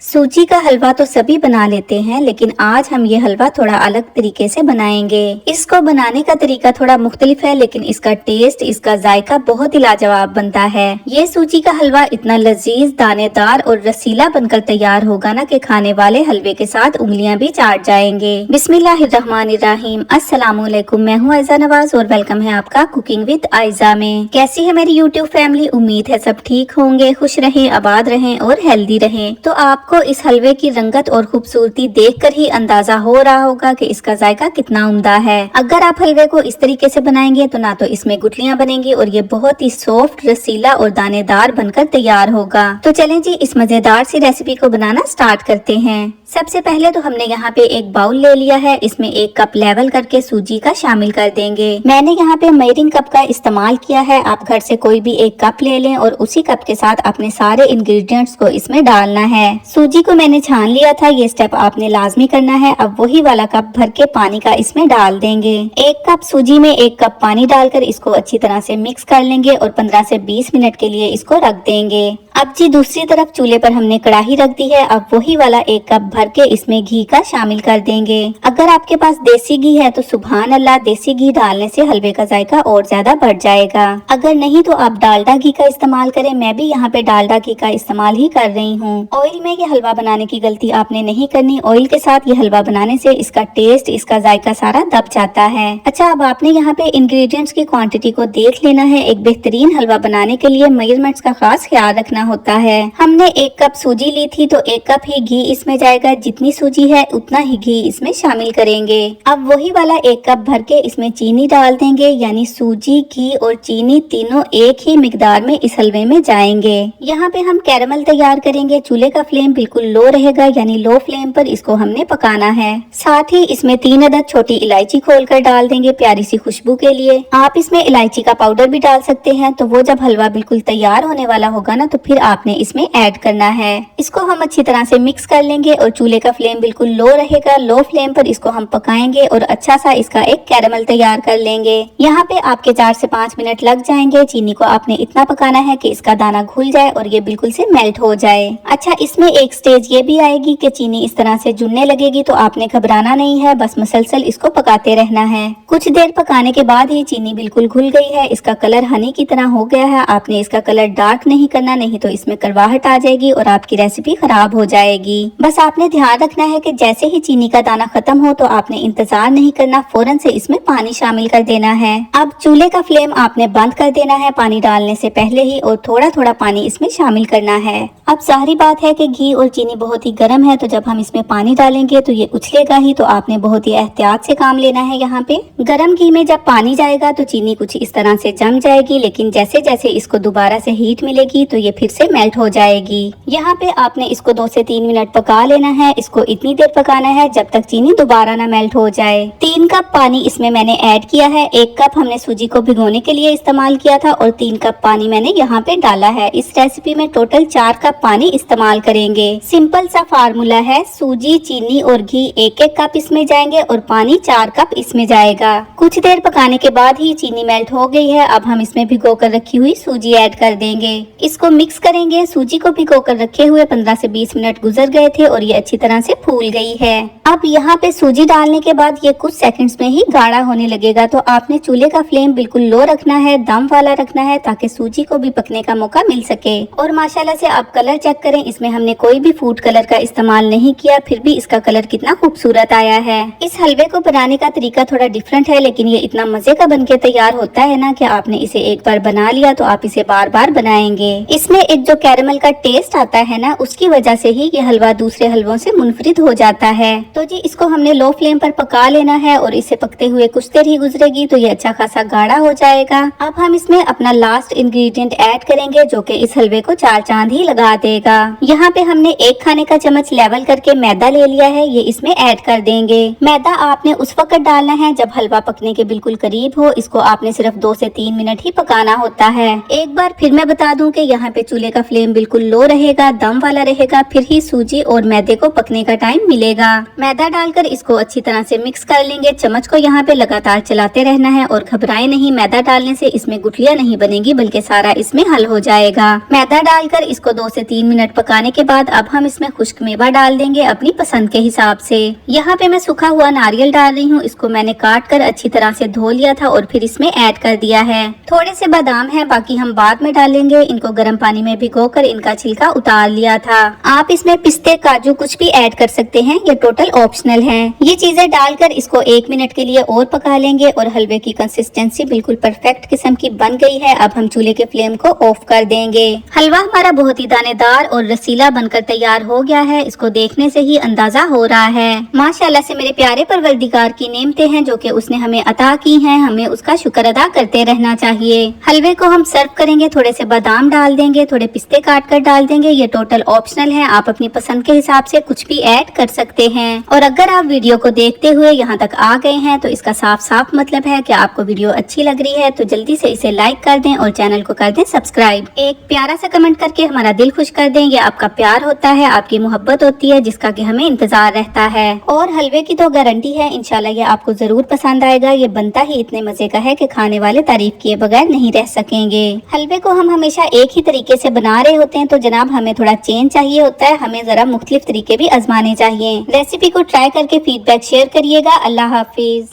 सूजी का हलवा तो सभी बना लेते हैं, लेकिन आज हम ये हलवा थोड़ा अलग तरीके से बनाएंगे। इसको बनाने का तरीका थोड़ा मुख्तलिफ है, लेकिन इसका टेस्ट, इसका जायका बहुत ही लाजवाब बनता है। ये सूजी का हलवा इतना लजीज, दानेदार और रसीला बनकर तैयार होगा ना कि खाने वाले हलवे के साथ उंगलियां भी चाट जाएंगे। बिस्मिल्लाहिर्रहमानिर्रहीम। अस्सलामुअलैकुम, मैं हूँ आयजा नवाज और वेलकम है आपका कुकिंग विद आयजा में। कैसी है मेरी यूट्यूब फैमिली? उम्मीद है सब ठीक होंगे, खुश रहें, आबाद रहें और हेल्दी रहें। तो आपको इस हलवे की रंगत और खूबसूरती देखकर ही अंदाजा हो रहा होगा कि इसका जायका कितना उम्दा है। अगर आप हलवे को इस तरीके से बनाएंगे तो ना तो इसमें गुठलियां बनेंगी और ये बहुत ही सॉफ्ट, रसीला और दानेदार बनकर तैयार होगा। तो चलें जी, इस मजेदार सी रेसिपी को बनाना स्टार्ट करते हैं। सबसे पहले तो हमने यहाँ पे एक बाउल ले लिया है, इसमें 1 कप लेवल करके सूजी का शामिल कर देंगे। मैंने यहाँ पे मेजरिंग कप का इस्तेमाल किया है, आप घर से कोई भी 1 कप ले लें और उसी कप के साथ अपने सारे इंग्रेडिएंट्स को इसमें डालना है। सूजी को मैंने छान लिया था, ये स्टेप आपने लाजमी करना है। अब वही वाला कप भर के पानी का इसमें डाल देंगे। 1 कप सूजी में 1 कप पानी डालकर इसको अच्छी तरह से मिक्स कर लेंगे और 15 से 20 मिनट के लिए इसको रख देंगे। अब जी दूसरी तरफ चूल्हे पर हमने कढ़ाई रख दी है। अब वही वाला 1 कप भर के इसमें घी का शामिल कर देंगे। अगर आपके पास देसी घी है तो सुभान अल्लाह, देसी घी डालने से हलवे का जायका और ज्यादा बढ़ जाएगा। अगर नहीं तो आप डालडा घी का इस्तेमाल करें। मैं भी यहाँ पे डालडा घी का इस्तेमाल ही कर रही हूँ। ऑयल में ये हलवा बनाने की गलती आपने नहीं करनी। ऑयल के साथ ये हलवा बनाने से इसका टेस्ट, इसका जायका सारा दब जाता है। अच्छा, अब आपने यहाँ पे इंग्रेडिएंट्स की क्वांटिटी को देख लेना है। एक बेहतरीन हलवा बनाने के लिए मेजरमेंट्स का खास ख्याल रखना होता है। हमने 1 कप सूजी ली थी तो 1 कप ही घी इसमें जाएगा। जितनी सूजी है उतना ही घी इसमें शामिल करेंगे। अब वही वाला 1 कप भर के इसमें चीनी डाल देंगे, यानी सूजी, घी और चीनी तीनों एक ही मिकदार में इस हलवे में जाएंगे। यहाँ पे हम कैरमल तैयार करेंगे। चूल्हे का फ्लेम बिल्कुल लो रहेगा, यानी लो फ्लेम पर इसको हमने पकाना है। साथ ही इसमें 3 अदद छोटी इलायची खोलकर डाल देंगे प्यारी सी खुशबू के लिए। आप इसमें इलायची का पाउडर भी डाल सकते हैं। तो वो जब हलवा बिल्कुल तैयार होने वाला होगा ना, तो फिर आपने इसमें ऐड करना है। इसको हम अच्छी तरह से मिक्स कर लेंगे और चूल्हे का फ्लेम बिल्कुल लो रहेगा। लो फ्लेम पर इसको हम पकाएंगे और अच्छा सा इसका एक कैरमल तैयार कर लेंगे। यहाँ पे आपके 4 से 5 मिनट लग जाएंगे। चीनी को आपने इतना पकाना है कि इसका दाना घुल जाए और ये बिल्कुल से मेल्ट हो जाए। अच्छा, इसमें एक स्टेज ये भी आएगी कि चीनी इस तरह से जुड़ने लगेगी, तो आपने घबराना नहीं है, बस मुसलसल इसको पकाते रहना है। कुछ देर पकाने के बाद ही चीनी बिल्कुल घुल गई है, इसका कलर हनी की तरह हो गया है। आपने इसका कलर डार्क नहीं करना, नहीं तो इसमें कड़वाहट आ जाएगी और आपकी रेसिपी खराब हो जाएगी। बस आपने ध्यान रखना है कि जैसे ही चीनी का दाना खत्म हो तो आपने इंतजार नहीं करना, फौरन से इसमें पानी शामिल कर देना है। अब चूल्हे का फ्लेम आपने बंद कर देना है पानी डालने से पहले ही, और थोड़ा थोड़ा पानी इसमें शामिल करना है। अब जाहिर बात है कि घी और चीनी बहुत ही गर्म है, तो जब हम इसमें पानी डालेंगे तो ये उछलेगा ही, तो आपने बहुत ही एहतियात से काम लेना है। यहाँ पे गर्म घी में जब पानी जाएगा तो चीनी कुछ इस तरह से जम जाएगी, लेकिन जैसे जैसे इसको दोबारा से हीट मिलेगी तो ये फिर से मेल्ट हो जाएगी। यहाँ पे आपने इसको 2 से 3 मिनट पका लेना है। इसको इतनी देर पकाना है जब तक चीनी दोबारा ना मेल्ट हो जाए। 3 कप पानी इसमें मैंने ऐड किया है। 1 कप हमने सूजी को भिगोने के लिए इस्तेमाल किया था और 3 कप पानी मैंने यहाँ पे डाला है। इस रेसिपी में टोटल 4 कप पानी इस्तेमाल करेंगे। सिंपल सा फार्मूला है, सूजी, चीनी और घी 1-1 कप इसमें जाएंगे और पानी 4 कप इसमें जाएगा। कुछ देर पकाने के बाद ही चीनी मेल्ट हो गई है। अब हम इसमें भिगो कर रखी हुई सूजी ऐड कर देंगे। इसको मिक्स करेंगे। सूजी को भिगो कर रखे हुए 15 से 20 मिनट गुजर गए थे और ये अच्छी तरह से फूल गई है। अब यहाँ पे सूजी डालने के बाद ये कुछ सेकंड्स में ही गाढ़ा होने लगेगा, तो आपने चूल्हे का फ्लेम बिल्कुल लो रखना है, दम वाला रखना है, ताकि सूजी को भी पकने का मौका मिल सके। और माशाल्लाह से आप कलर चेक करें, इसमें हमने कोई भी फूड कलर का इस्तेमाल नहीं किया, फिर भी इसका कलर कितना खूबसूरत आया है। इस हलवे को बनाने का तरीका थोड़ा डिफरेंट है, लेकिन ये इतना मजे का बनके तैयार होता है ना कि आपने इसे एक बार बना लिया तो आप इसे बार बार बनाएंगे। इसमें एक जो कैरमल का टेस्ट आता है ना, उसकी वजह से ही ये हलवा दूसरे हलवों से मुनफरिद हो जाता है। तो जी इसको हमने लो फ्लेम पर पका लेना है और इसे पकते हुए कुछ देर ही गुजरेगी तो ये अच्छा खासा गाढ़ा हो जाएगा। अब हम इसमें अपना लास्ट इंग्रेडिएंट ऐड करेंगे, जो कि इस हलवे को 4 चांद ही लगा देगा। यहाँ पे हमने 1 खाने का चम्मच लेवल करके मैदा ले लिया है, ये इसमें ऐड कर देंगे। मैदा आपने उस वक्त डालना है जब हलवा पकने के बिल्कुल करीब हो। इसको आपने सिर्फ 2 से 3 मिनट ही पकाना होता है। एक बार फिर मैं बता दूं कि यहाँ पे चूल्हे का फ्लेम बिल्कुल लो रहेगा, दम वाला रहेगा, फिर ही सूजी और मैदे को पकने का टाइम मिलेगा। मैदा डालकर इसको अच्छी तरह से मिक्स कर लेंगे। चम्मच को यहाँ पे लगातार चलाते रहना है और घबराए नहीं, मैदा डालने से इसमें गुठलियां नहीं बनेगी बल्कि सारा इसमें हल हो जाएगा। मैदा डालकर इसको 2 से 3 मिनट पकाने के बाद अब हम इसमें खुश्क मेवा डाल देंगे अपनी पसंद के हिसाब से। यहाँ पे मैं सूखा हुआ नारियल डाल रही हूँ। इसको मैंने काट कर अच्छी तरह से धो लिया था और फिर इसमें ऐड कर दिया है। थोड़े से बादाम है, बाकी हम बाद में डालेंगे। इनको गर्म पानी में भिगोकर इनका छिलका उतार लिया था। आप इसमें पिस्ते, काजू कुछ भी ऐड कर सकते हैं, ये टोटल ऑप्शनल है। ये चीजें डालकर इसको 1 मिनट के लिए और पका लेंगे और हलवे की कंसिस्टेंसी बिल्कुल परफेक्ट किस्म की बन गई है। अब हम चूल्हे के फ्लेम को ऑफ कर देंगे। हलवा हमारा बहुत ही दानेदार और रसीला बनकर तैयार हो गया है। इसको देखने से ही अंदाजा हो रहा है। माशाल्लाह से मेरे प्यारे परवरदिगार की नेमतें हैं जो कि उसने हमें अता की हैं, हमें उसका शुक्र अदा करते रहना चाहिए। हलवे को हम सर्व करेंगे, थोड़े से बादाम डाल देंगे, थोड़े पिस्ते काट कर डाल देंगे। ये टोटल ऑप्शनल है, आप अपनी पसंद के हिसाब से कुछ भी ऐड कर सकते हैं। और अगर आप वीडियो को देखते हुए यहाँ तक आ गए हैं तो इसका साफ साफ मतलब है कि आपको वीडियो अच्छी लग रही है, तो जल्दी से इसे लाइक कर दें और चैनल को कर दें सब्सक्राइब। एक प्यारा सा कमेंट करके हमारा दिल खुश कर दें। ये आपका प्यार होता है, आपकी मोहब्बत होती है जिसका कि हमें इंतजार रहता है। और हलवे की तो गारंटी है इंशाल्लाह ये आपको जरूर पसंद आएगा। ये बनता ही इतने मजे का है कि खाने वाले तारीफ किए बगैर नहीं रह सकेंगे। हलवे को हम हमेशा एक ही तरीके से बना रहे होते हैं, तो जनाब हमें थोड़ा चेंज चाहिए होता है, हमें जरा मुख्तलिफ तरीके भी आजमाने चाहिए। रेसिपी को ट्राई करके फीडबैक शेयर करिएगा। अल्लाह हाफिज।